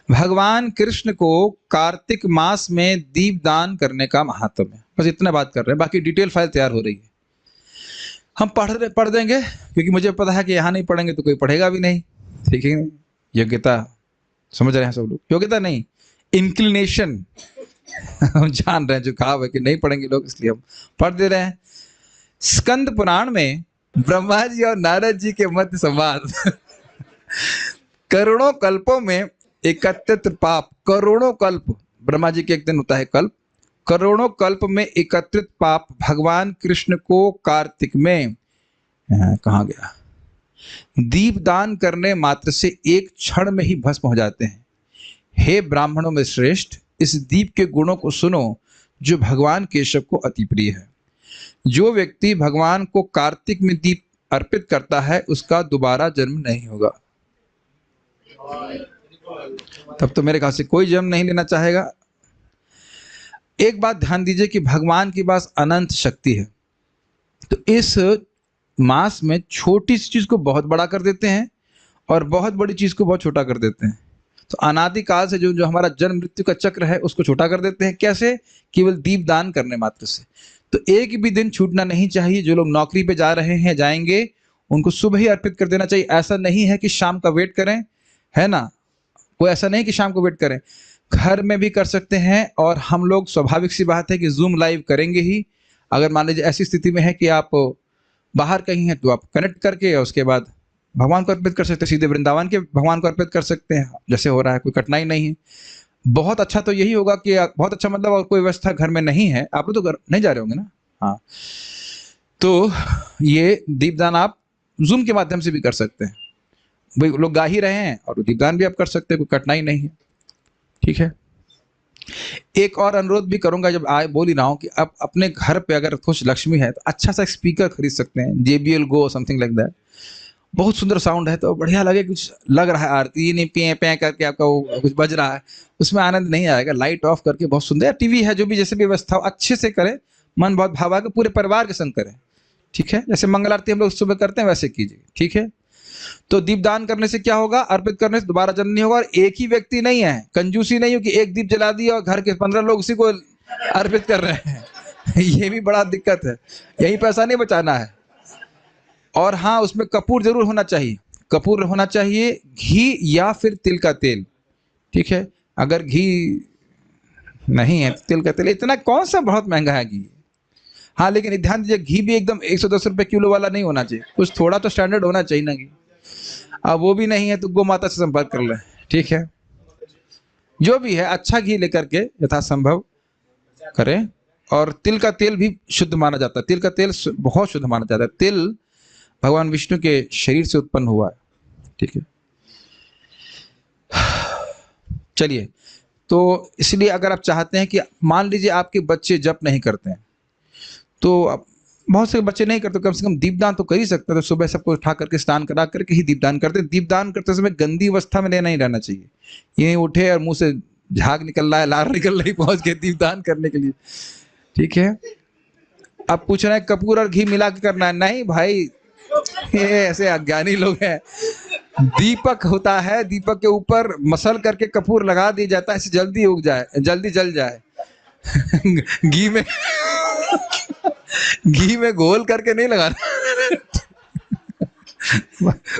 भगवान कृष्ण को कार्तिक मास में दीपदान करने का महात्म है। बस इतना बात कर रहे हैं, बाकी डिटेल फाइल तैयार हो रही है। हम पढ़ देंगे, क्योंकि मुझे पता है कि यहाँ नहीं पढ़ेंगे तो कोई पढ़ेगा भी नहीं। ठीक है, योग्यता समझ रहे हैं सब लोग? योग्यता नहीं, इंक्लिनेशन हम जान रहे हैं, जो कहा है कि नहीं पढ़ेंगे लोग, इसलिए हम पढ़ दे रहे हैं। स्कंद पुराण में ब्रह्मा जी और नारद जी के मध्य संवाद करोड़ों कल्पों में एकत्रित पाप, करोड़ों कल्प, ब्रह्मा जी के एक दिन होता है कल्प, करोड़ों कल्प में एकत्रित पाप भगवान कृष्ण को कार्तिक में कहा गया दीपदान करने मात्र से एक क्षण में ही भस्म हो जाते हैं। हे ब्राह्मणों में श्रेष्ठ, इस दीप के गुणों को सुनो जो भगवान केशव को अति प्रिय है। जो व्यक्ति भगवान को कार्तिक में दीप अर्पित करता है उसका दोबारा जन्म नहीं होगा। तब तो मेरे ख्याल से कोई जन्म नहीं लेना चाहेगा। एक बात ध्यान दीजिए कि भगवान के पास अनंत शक्ति है, तो इस मास में छोटी सी चीज को बहुत बड़ा कर देते हैं और बहुत बड़ी चीज को बहुत छोटा कर देते हैं। तो अनादिकाल से जो हमारा जन्म मृत्यु का चक्र है उसको छोटा कर देते हैं। कैसे? केवल दीप दान करने मात्र से। तो एक भी दिन छूटना नहीं चाहिए। जो लोग नौकरी पे जा रहे हैं, जाएंगे, उनको सुबह ही अर्पित कर देना चाहिए। ऐसा नहीं है कि शाम का वेट करें, है ना, कोई ऐसा नहीं कि शाम को वेट करें, घर में भी कर सकते हैं। और हम लोग स्वाभाविक सी बात है कि जूम लाइव करेंगे ही। अगर मान लीजिए ऐसी स्थिति में है कि आप बाहर कहीं हैं तो आप कनेक्ट करके और उसके बाद भगवान को अर्पित कर सकते हैं, सीधे वृंदावन के भगवान को अर्पित कर सकते हैं, जैसे हो रहा है, कोई कठिनाई नहीं है। बहुत अच्छा तो यही होगा कि बहुत अच्छा मतलब और कोई व्यवस्था घर में नहीं है, आप लोग तो घर नहीं जा रहे होंगे ना, हाँ, तो ये दीपदान आप जूम के माध्यम से भी कर सकते हैं। भाई लोग गा ही रहे हैं और दीपदान भी आप कर सकते हैं, कोई कठिनाई नहीं है। ठीक है, एक और अनुरोध भी करूंगा, जब आए बोल ही रहा हूं कि आप अपने घर पे अगर कुछ लक्ष्मी है तो अच्छा सा स्पीकर खरीद सकते हैं, JBL Go something like that. बहुत सुंदर साउंड है, तो बढ़िया लगे, कुछ लग रहा है आरती नहीं पे पे करके आपका वो कुछ बज रहा है, उसमें आनंद नहीं आएगा। लाइट ऑफ करके बहुत सुंदर, टीवी है, जो भी जैसे भी व्यवस्था हो अच्छे से करें, मन बहुत भावा के पूरे परिवार के संग करें। ठीक है, जैसे मंगल आरती हम लोग सुबह करते हैं वैसे कीजिए। ठीक है, तो दीपदान करने से क्या होगा? अर्पित करने से दोबारा जन्म नहीं होगा। और एक ही व्यक्ति नहीं है, कंजूसी नहीं हो कि एक दीप जला दिया और घर के 15 लोग उसी को अर्पित कर रहे हैं ये भी बड़ा दिक्कत है, यही पैसा नहीं बचाना है। और हाँ, उसमें कपूर जरूर होना चाहिए, कपूर होना चाहिए, घी या फिर तिल का तेल। ठीक है, अगर घी नहीं है, तिल का तेल, इतना कौन सा बहुत महंगा है घी। हाँ, लेकिन ध्यान दीजिए, घी भी एकदम 110 रुपए किलो वाला नहीं होना चाहिए, कुछ थोड़ा तो स्टैंडर्ड होना चाहिए ना घी। अब वो भी नहीं है तो गौ माता से संपर्क कर लें। ठीक है, जो भी है अच्छा घी लेकर के यथासंभव करें। और तिल का तेल भी शुद्ध माना जाता है, तिल का तेल बहुत शुद्ध माना जाता है। तिल भगवान विष्णु के शरीर से उत्पन्न हुआ है। ठीक है, चलिए, तो इसलिए अगर आप चाहते हैं कि मान लीजिए आपके बच्चे जप नहीं करते हैं, तो बहुत से बच्चे नहीं करते, कम से कम दीपदान तो कर ही सकते हैं। तो सुबह सबको उठा करके स्नान करा करके ही दीपदान करते हैं। दीपदान करते समय गंदी अवस्था में नहीं रहना चाहिए, ये उठे और मुंह से झाग निकल रहा है, लार निकल रही, पहुंच के दीपदान करने के लिए। ठीक है, अब पूछ रहे हैं कपूर और घी मिला के करना है, नहीं भाई, ये ऐसे अज्ञानी लोग हैं। दीपक होता है, दीपक के ऊपर मसल करके कपूर लगा दिया जाता है, ऐसे जल्दी उग जाए, जल्दी जल जाए घी में घी में घोल करके नहीं लगाना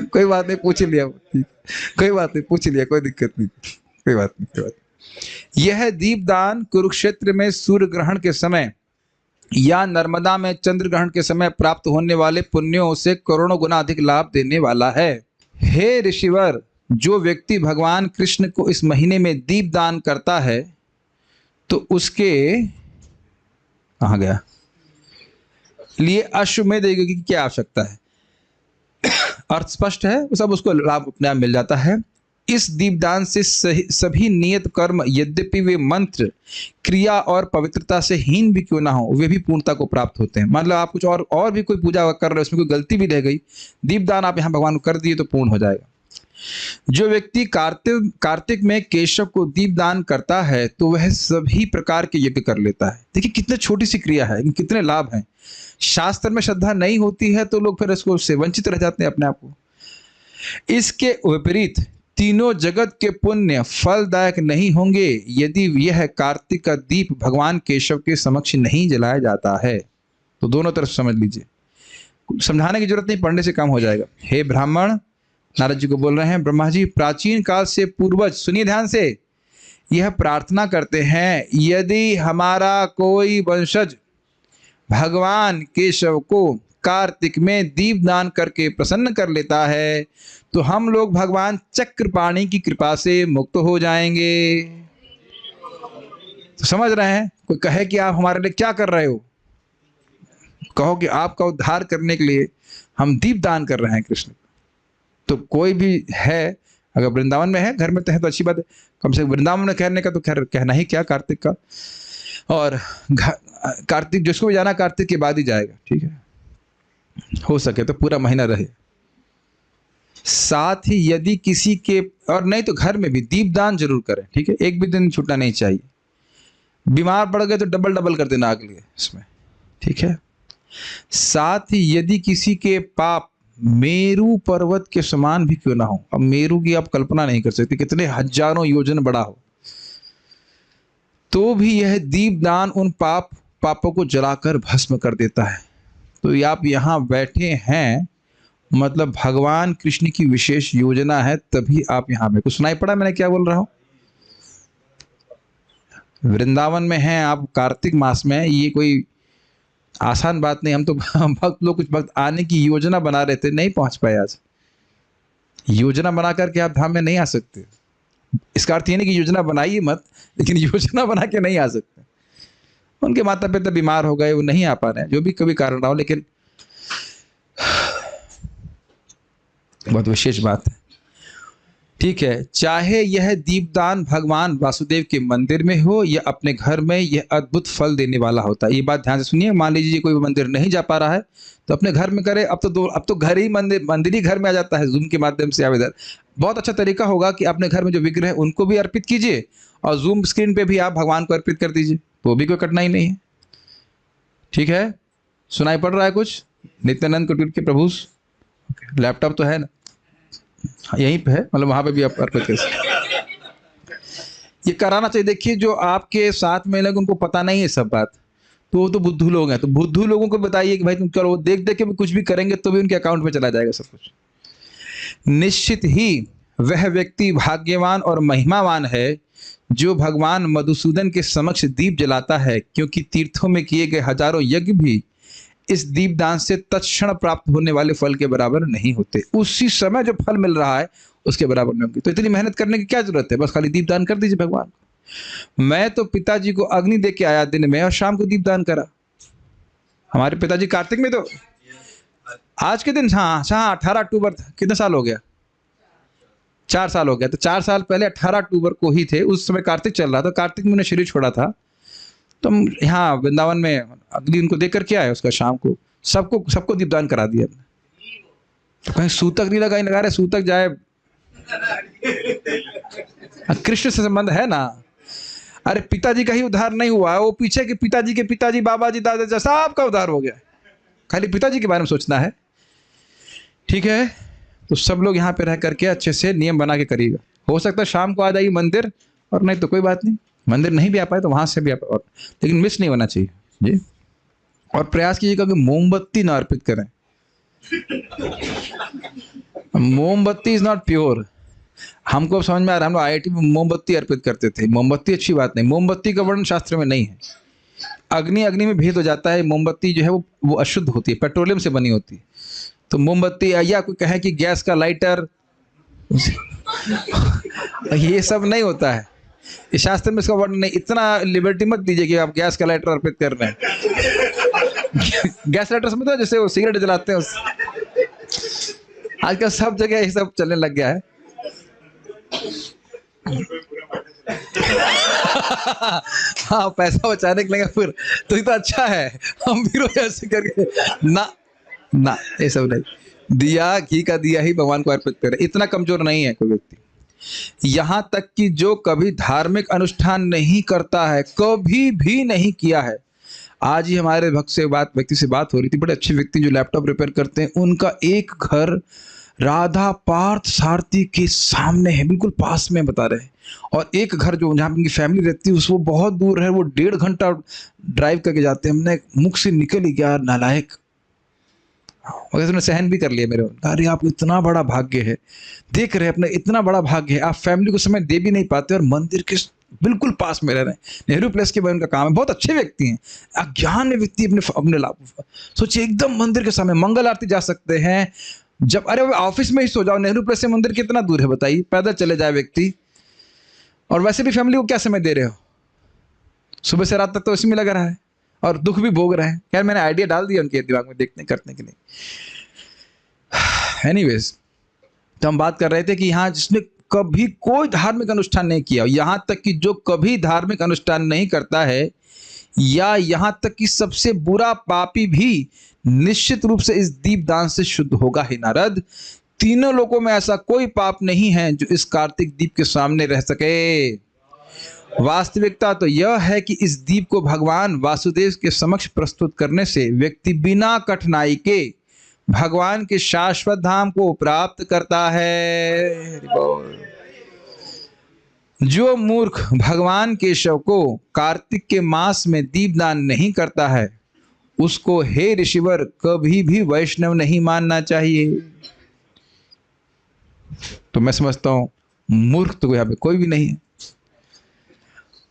कोई बात नहीं, पूछ लिया, कोई बात नहीं, पूछ लिया, कोई दिक्कत नहीं, कोई बात नहीं, कोई बात नहीं। यह दीपदान कुरुक्षेत्र में सूर्य ग्रहण के समय या नर्मदा में चंद्र ग्रहण के समय प्राप्त होने वाले पुण्यों से करोड़ों गुना अधिक लाभ देने वाला है। हे ऋषिवर, जो व्यक्ति भगवान कृष्ण को इस महीने में दीपदान करता है तो उसके कहाँ गया लिए अश्वमेध यज्ञ की क्या आवश्यकता है? अर्थ स्पष्ट है, सब उसको लाभ अपने आप मिल जाता है। इस दीपदान से सभी नियत कर्म, यद्यपि वे मंत्र, क्रिया और पवित्रता से हीन भी क्यों ना हो, वे भी पूर्णता को प्राप्त होते हैं। मतलब आप कुछ और भी कोई पूजा कर रहे हो, उसमें कोई गलती भी रह गई, दीपदान आप यहाँ भगवान को कर दिए तो पूर्ण हो जाएगा। जो व्यक्ति कार्तिक में केशव को दीपदान करता है तो वह सभी प्रकार के यज्ञ कर लेता है। देखिए कितने छोटी सी क्रिया है, कितने लाभ हैं। शास्त्र में श्रद्धा नहीं होती है तो लोग फिर इसको से वंचित रह जाते हैं अपने आप को। इसके विपरीत तीनों जगत के पुण्य फलदायक नहीं होंगे यदि यह कार्तिक का दीप भगवान केशव के समक्ष नहीं जलाया जाता है। तो दोनों तरफ समझ लीजिए, समझाने की जरूरत नहीं, पढ़ने से काम हो जाएगा। हे ब्राह्मण, नारद जी को बोल रहे हैं, ब्रह्मा जी प्राचीन काल से पूर्वज, सुनिए ध्यान से, यह प्रार्थना करते हैं यदि हमारा कोई वंशज भगवान केशव को कार्तिक में दीपदान करके प्रसन्न कर लेता है तो हम लोग भगवान चक्रपाणी की कृपा से मुक्त हो जाएंगे। तो समझ रहे हैं, कोई कहे कि आप हमारे लिए क्या कर रहे हो, कहो कि आपका उद्धार करने के लिए हम दीपदान कर रहे हैं कृष्ण। तो कोई भी है, अगर वृंदावन में है, घर में तो है तो अच्छी बात है, कम से कम वृंदावन में कहने का तो खैर कहना ही क्या कार्तिक का। और कार्तिक जिसको भी जाना कार्तिक के बाद ही जाएगा, ठीक है, हो सके तो पूरा महीना रहे। साथ ही यदि किसी के, और नहीं तो घर में भी दीपदान जरूर करें, ठीक है, एक भी दिन छूटना नहीं चाहिए। बीमार पड़ गए तो डबल डबल कर देना अगले इसमें, ठीक है। साथ ही यदि किसी के पाप मेरू पर्वत के समान भी क्यों ना हो, अब मेरू की आप कल्पना नहीं कर सकते, कितने हजारों योजन बड़ा हो, तो भी यह दीपदान उन पापों को जलाकर भस्म कर देता है। तो आप यहाँ बैठे हैं मतलब भगवान कृष्ण की विशेष योजना है, तभी आप यहाँ पे, कुछ सुनाई पड़ा मैंने क्या बोल रहा हूँ? वृंदावन में हैं आप, कार्तिक मास में, ये कोई आसान बात नहीं। हम तो भक्त लोग, कुछ भक्त आने की योजना बना रहे थे, नहीं पहुंच पाए। आज योजना बना करके आप धाम में नहीं आ सकते। इसका अर्थ ये नहीं कि योजना बनाइए मत, लेकिन योजना बना के नहीं आ सकते। उनके माता पिता बीमार हो गए, वो नहीं आ पा रहे हैं, जो भी कभी कारण रहा हो, लेकिन बहुत विशेष बात है, ठीक है। चाहे यह दीपदान भगवान वासुदेव के मंदिर में हो या अपने घर में, यह अद्भुत फल देने वाला होता है। ये बात ध्यान से सुनिए। मान लीजिए कोई मंदिर नहीं जा पा रहा है तो अपने घर में करे। अब तो घर ही मंदिर ही घर में आ जाता है, जूम के माध्यम से। आवेदन बहुत अच्छा तरीका होगा कि अपने घर में जो विग्रह है उनको भी अर्पित कीजिए और जूम स्क्रीन पे भी आप भगवान को अर्पित कर दीजिए, तो भी कोई कठिनाई नहीं है, ठीक है। सुनाई पड़ रहा है कुछ? नित्यानंद कुटीर के प्रभु लैपटॉप तो है ना, यहीं पे है, मतलब वहां पे भी आप अर्पित कर सकते। ये कराना चाहिए। देखिए जो आपके साथ में लोग, उनको पता नहीं है सब बात, तो वो तो बुद्धू लोग हैं, तो बुद्धू लोगों को बताइए कि भाई तुम चलो, देख देख के भी कुछ भी करेंगे तो भी उनके अकाउंट में चला जाएगा सब कुछ। निश्चित ही वह व्यक्ति भाग्यवान और महिमावान है जो भगवान मधुसूदन के समक्ष दीप जलाता है, क्योंकि तीर्थों में किए गए हजारों यज्ञ भी इस दीपदान से तत्क्षण प्राप्त होने वाले फल के बराबर नहीं होते। उसी समय जो फल मिल रहा है उसके बराबर नहीं होंगे। तो इतनी मेहनत करने की क्या जरूरत है, बस खाली दीपदान कर दीजिए भगवान को। मैं तो पिताजी को अग्नि दे के आया दिन में और शाम को दीपदान करा। हमारे पिताजी कार्तिक में, तो आज के दिन, हाँ 18 अक्टूबर था, कितने साल हो गया? 4 साल हो गया। तो 4 साल पहले 18 अक्टूबर को ही थे, उस समय कार्तिक चल रहा था। कार्तिक में उन्हें शरीर छोड़ा था, तो हम यहाँ वृंदावन में अग्नि उनको दे करके आए। उसका शाम को सबको दीपदान करा दिया। तो कहीं सूतक नहीं लगा रहे, सूतक जाए, कृष्ण से संबंध है ना। अरे पिताजी का ही उद्धार नहीं हुआ, वो पीछे के पिताजी, बाबा जी, दादा जी, सबका उद्धार हो गया। खाली पिताजी के बारे में सोचना है, ठीक है। तो सब लोग यहाँ पे रह करके अच्छे से नियम बना के करिएगा। हो सकता है शाम को आ जाइए मंदिर, और नहीं तो कोई बात नहीं, मंदिर नहीं भी आ पाए तो वहां से भी आ पाए, लेकिन मिस नहीं होना चाहिए जी। और प्रयास कीजिएगा कि मोमबत्ती ना अर्पित करें। मोमबत्ती इज नॉट प्योर। हमको अब समझ में आ रहा है, हम लोग IIT में मोमबत्ती अर्पित करते थे। मोमबत्ती अच्छी बात नहीं, मोमबत्ती का वर्णन शास्त्र में नहीं है। अग्नि में भेद हो जाता है। मोमबत्ती जो है वो अशुद्ध होती है, पेट्रोलियम से बनी होती है। तो मोमबत्ती, या कोई कहे कि गैस का लाइटर, ये सब नहीं होता है। इस शास्त्र में इसका वर्णन नहीं। इतना लिबर्टी मत दीजिए कि आप गैस का लाइटर अर्पित कर रहे हैं। गैस लाइटर समझते हो, जैसे वो सिगरेट जलाते हैं, आजकल सब जगह ये सब चलने लग गया है। हाँ, पैसा बचाने के लिए फिर तो ये तो अच्छा है, हम भी ऐसे करके ना ये सब नहीं। दिया, घी का दिया ही भगवान को अर्पित करे, इतना कमजोर नहीं है कोई व्यक्ति। यहां तक कि जो कभी धार्मिक अनुष्ठान नहीं करता है, कभी भी नहीं किया है। आज ही हमारे व्यक्ति से बात हो रही थी, बड़े अच्छे व्यक्ति जो लैपटॉप रिपेयर करते हैं, उनका एक घर राधा पार्थ सारथी के सामने है, बिल्कुल पास में बता रहे हैं। और एक घर जो जहाँ पे उनकी फैमिली रहती है उस वो बहुत दूर है, वो 1.5 घंटा ड्राइव करके जाते हैं। हमने मुख से निकल ही गया नालायक, और उसने सहन भी कर लिया मेरे। अरे आपको इतना बड़ा भाग्य है, देख रहे हैं अपने इतना बड़ा भाग्य है, आप फैमिली को समय दे भी नहीं पाते और मंदिर के बिल्कुल पास में रह रहे हैं। नेहरू प्लेस के उनका काम है, बहुत अच्छे व्यक्ति हैं, अज्ञान में व्यक्ति अपने अपने लाभ सोचिए, एकदम मंदिर के सामने मंगल आरती जा सकते हैं। जब अरे ऑफिस में ही सो जाओ, नेहरू प्लेस से मंदिर कितना दूर है बताइए, पैदल चले जाए व्यक्ति। और वैसे भी फैमिली को क्या समय दे रहे हो, सुबह से रात तक तो इसी में लगा रहा है और दुख भी भोग रहे हैं। खैर मैंने आइडिया डाल दिया उनके दिमाग में देखने करने के लिए। एनीवेज, तो हम बात कर रहे थे कि यहाँ जिसने कभी कोई धार्मिक अनुष्ठान नहीं किया, यहाँ तक कि जो कभी धार्मिक अनुष्ठान नहीं करता है, या यहाँ तक कि सबसे बुरा पापी भी निश्चित रूप से इस दीपदान से शुद्ध होगा ही नारद। तीनों लोगों में ऐसा कोई पाप नहीं है जो इस कार्तिक दीप के सामने रह सके। वास्तविकता तो यह है कि इस दीप को भगवान वासुदेव के समक्ष प्रस्तुत करने से व्यक्ति बिना कठिनाई के भगवान के शाश्वत धाम को प्राप्त करता है। जो मूर्ख भगवान केशव को कार्तिक के मास में दीपदान नहीं करता है, उसको हे ऋषिवर कभी भी वैष्णव नहीं मानना चाहिए। तो मैं समझता हूं मूर्ख तो यहाँ पे कोई भी नहीं है।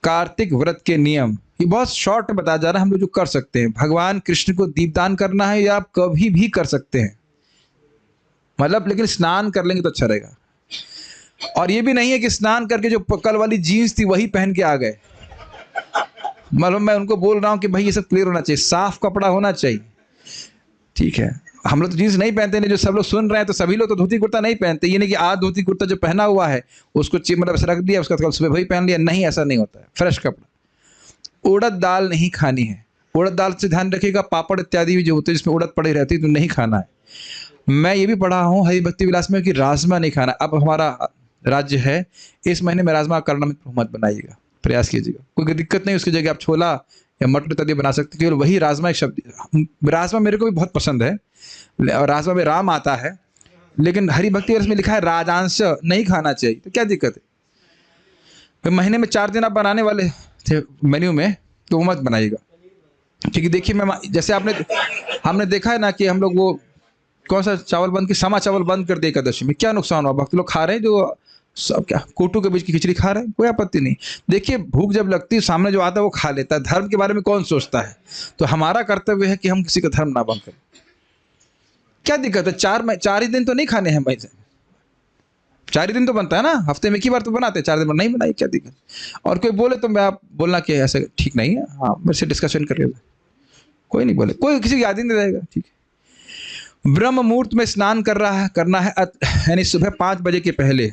कार्तिक व्रत के नियम ये बहुत शॉर्ट में बताया जा रहा है, हम लोग जो कर सकते हैं। भगवान कृष्ण को दीपदान करना है या आप कभी भी कर सकते हैं, मतलब लेकिन स्नान कर लेंगे तो अच्छा रहेगा। और ये भी नहीं है कि स्नान करके जो कल वाली जीन्स थी वही पहन के आ गए। मतलब मैं उनको बोल रहा हूं कि भाई ये सब क्लियर होना चाहिए, साफ कपड़ा होना चाहिए, ठीक है। हम लोग तो जीन्स नहीं पहनते, नहीं जो सब लोग सुन रहे हैं तो सभी लोग तो धोती कुर्ता नहीं पहनते। ये नहीं कि आज धोती कुर्ता जो पहना हुआ है उसको मतलब ऐसा रख दिया, उसका कल सुबह वही पहन लिया, नहीं, ऐसा नहीं होता है। फ्रेश कपड़ा। उड़द दाल नहीं खानी है, उड़द दाल से ध्यान रखिएगा, पापड़ इत्यादि भी जो होते हैं जिसमें उड़द पड़ी रहती है तो नहीं खाना है। मैं ये भी पढ़ा हूँ हरि भक्ति विलास में कि राजमा नहीं खाना। अब हमारा राज्य है, इस महीने में राजमा करना मत बनाइएगा, प्रयास कीजिएगा, कोई दिक्कत नहीं। उसकी जगह आप छोला या मटर इत्यादि बना सकते हैं, केवल वही राजमा एक शब्द। राजमा मेरे को भी बहुत पसंद है, और राजमा में राम आता है, लेकिन हरि भक्ति विलास में लिखा है राजांश नहीं खाना चाहिए, तो क्या दिक्कत है। तो महीने में 4 दिन आप बनाने वाले थे मेन्यू में, तो वो मत बनाइएगा। क्योंकि देखिए मैं जैसे हमने देखा है ना कि हम लोग वो कौन सा चावल बंद, समा चावल बंद कर दिया एकादशी में, क्या नुकसान हुआ। भक्त लोग खा रहे हैं जो सब क्या कोटू के बीच की खिचड़ी खा रहे हैं, कोई आपत्ति नहीं। देखिए भूख जब लगती है सामने जो आता है वो खा लेता है, धर्म के बारे में कौन सोचता है। तो हमारा कर्तव्य है कि हम किसी का धर्म ना भंग करें, क्या दिक्कत है। 4 ही दिन तो नहीं खाने हैं भाई, 4 ही दिन तो बनता है ना, हफ्ते में एक ही बार तो बनाते हैं, 4 दिन पर नहीं बनाई, क्या दिक्कत। और कोई बोले तो मैं आप बोलना कि ऐसा ठीक नहीं है, हाँ मेरे से डिस्कशन कर लेगा, कोई नहीं बोले, कोई किसी की याद ही नहीं रहेगा, ठीक है। ब्रह्म मुहूर्त में स्नान करना है, यानी सुबह 5 बजे के पहले।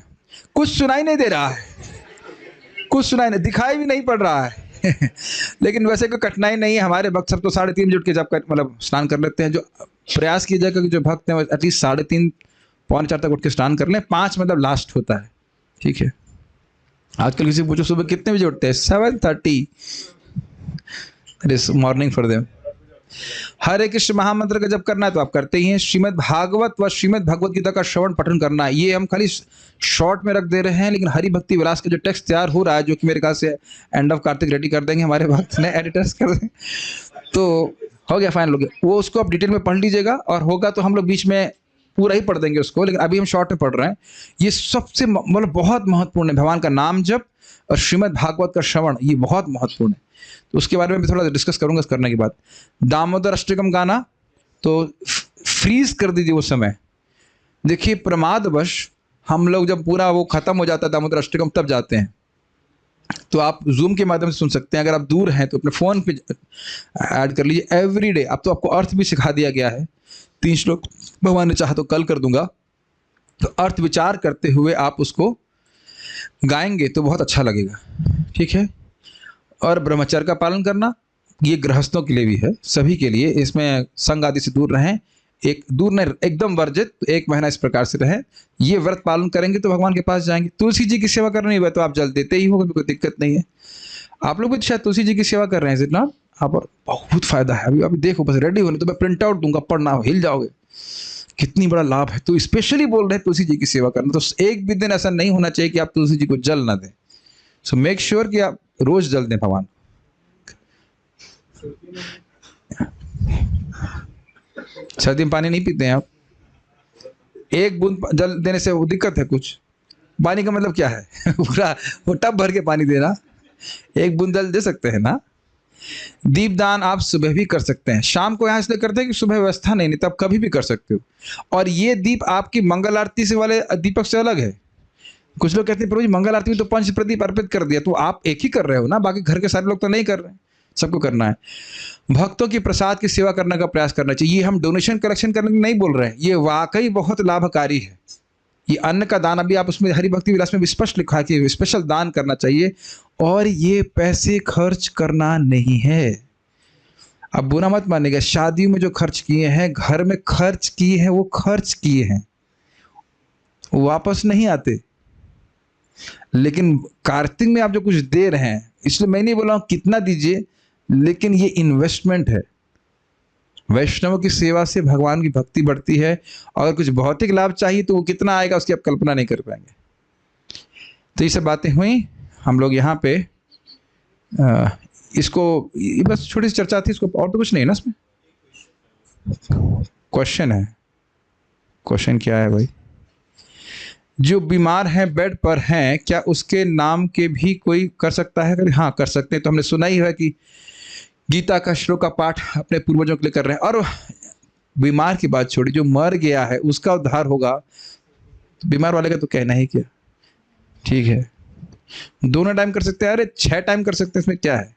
कुछ सुनाई नहीं दे रहा है, कुछ सुनाई नहीं, दिखाई भी नहीं पड़ रहा है लेकिन वैसे कोई कठिनाई नहीं है। हमारे भक्त सब तो 3:30 बजे उठ के जब मतलब स्नान कर लेते हैं। जो प्रयास किया जाएगा कि जो भक्त हैं एटलीस्ट 3:30 पौने 4 तक उठ के स्नान कर लें। 5 मतलब लास्ट होता है, ठीक है। आजकल किसी पूछो सुबह कितने बजे उठते हैं, 7:30 मॉर्निंग फॉर देम। हरे कृष्ण महामंत्र का जब करना है तो आप करते ही हैं। श्रीमद् भागवत व श्रीमद् भगवत गीता का श्रवण पठन करना है, ये हम खाली शॉर्ट में रख दे रहे हैं, लेकिन हरि भक्ति विलास का जो टेक्स्ट तैयार हो रहा है, जो कि मेरे ख्याल से एंड ऑफ कार्तिक रेडी कर देंगे हमारे भक्त ने, एडिटर्स कर देंगे, तो हो गया फाइनल हो गया। वो उसको आप डिटेल में पढ़ लीजिएगा, और होगा तो हम लोग बीच में पूरा ही पढ़ देंगे उसको, लेकिन अभी हम शॉर्ट में पढ़ रहे हैं। ये सबसे मतलब बहुत महत्वपूर्ण है, भगवान का नाम जप और श्रीमद् भागवत का श्रवण, ये बहुत महत्वपूर्ण है। तो उसके बारे में भी थोड़ा डिस्कस करूंगा इस करने के बाद। दामोदर अष्टकम गाना तो फ्रीज कर दीजिए उस समय। देखिए प्रमादवश हम लोग जब पूरा वो खत्म हो जाता है दामोदर अष्टकम तब जाते हैं, तो आप जूम के माध्यम से सुन सकते हैं। अगर आप दूर हैं तो अपने फ़ोन पे ऐड कर लीजिए एवरी डे। अब तो आपको अर्थ भी सिखा दिया गया है, 3 श्लोक भगवान ने चाहा तो कल कर दूंगा, तो अर्थ विचार करते हुए आप उसको गाएंगे तो बहुत अच्छा लगेगा, ठीक है। और ब्रह्मचर्य का पालन करना, ये गृहस्थों के लिए भी है, सभी के लिए। इसमें संग आदि से दूर रहें, दूर नहीं, एकदम वर्जित, 1 महीना इस प्रकार से रहें। ये व्रत पालन करेंगे तो भगवान के पास जाएंगे। तुलसी जी की सेवा करनी है तो आप जल देते ही हो, कोई दिक्कत नहीं है। आप लोग भी शायद तुलसी जी की सेवा कर रहे हैं जितना आप, बहुत फायदा है। अभी देखो बस रेडी होने तो मैं प्रिंट आउट दूंगा, पढ़ना हिल जाओगे, कितनी बड़ा लाभ है। तो स्पेशली बोल रहे हैं तुलसी जी की सेवा करना। तो एक भी दिन ऐसा नहीं होना चाहिए कि आप तुलसी जी को जल ना दें। सो मेक श्योर कि आप रोज जल दें भगवान। 6 दिन पानी नहीं पीते हैं आप? एक बूंद जल देने से वो दिक्कत है कुछ? पानी का मतलब क्या है? पूरा वो टब भर के पानी देना? एक बूंद जल दे सकते हैं ना। दीपदान आप सुबह भी कर सकते हैं। शाम को यहाँ इसलिए करते हैं कि सुबह व्यवस्था नहीं तब कभी भी कर सकते हो। और ये दीप आपकी मंगल आरती से वाले दीपक से अलग है। कुछ लोग कहते हैं प्रभु जी मंगल आरती में तो पंच प्रदीप अर्पित कर दिया। तो आप एक ही कर रहे हो ना, बाकी घर के सारे लोग तो नहीं कर रहे हैं। सबको करना है। भक्तों की प्रसाद की सेवा करने का प्रयास करना चाहिए। ये हम डोनेशन कलेक्शन करने के नहीं बोल रहे हैं, ये वाकई बहुत लाभकारी है। ये अन्न का दान, अभी आप उसमें हरि भक्ति विलास में भी स्पष्ट लिखा है कि स्पेशल दान करना चाहिए। और ये पैसे खर्च करना नहीं है। अब बुरा मत मानिएगा, शादी में जो खर्च किए हैं, घर में खर्च किए हैं, वो खर्च किए हैं, वो वापस नहीं आते। लेकिन कार्तिक में आप जो कुछ दे रहे हैं, इसलिए मैं नहीं बोल रहा हूं कितना दीजिए, लेकिन ये इन्वेस्टमेंट है। वैष्णवों की सेवा से भगवान की भक्ति बढ़ती है। अगर कुछ भौतिक लाभ चाहिए तो वो कितना आएगा उसकी आप कल्पना नहीं कर पाएंगे। तो ये सब बातें हुई। हम लोग यहाँ पे इसको बस छोटी सी चर्चा थी, इसको और तो कुछ नहीं है ना इसमें। क्वेश्चन है, क्वेश्चन क्या है भाई? जो बीमार हैं, बेड पर हैं, क्या उसके नाम के भी कोई कर सकता है? हाँ कर सकते हैं। तो हमने सुना ही है कि गीता का श्लोक का पाठ अपने पूर्वजों के लिए कर रहे हैं। और बीमार की बात छोड़ी, जो मर गया है उसका उद्धार होगा, तो बीमार वाले का तो कहना ही क्या। ठीक है, दोनों टाइम कर सकते हैं। अरे 6 टाइम कर सकते हैं, इसमें क्या है?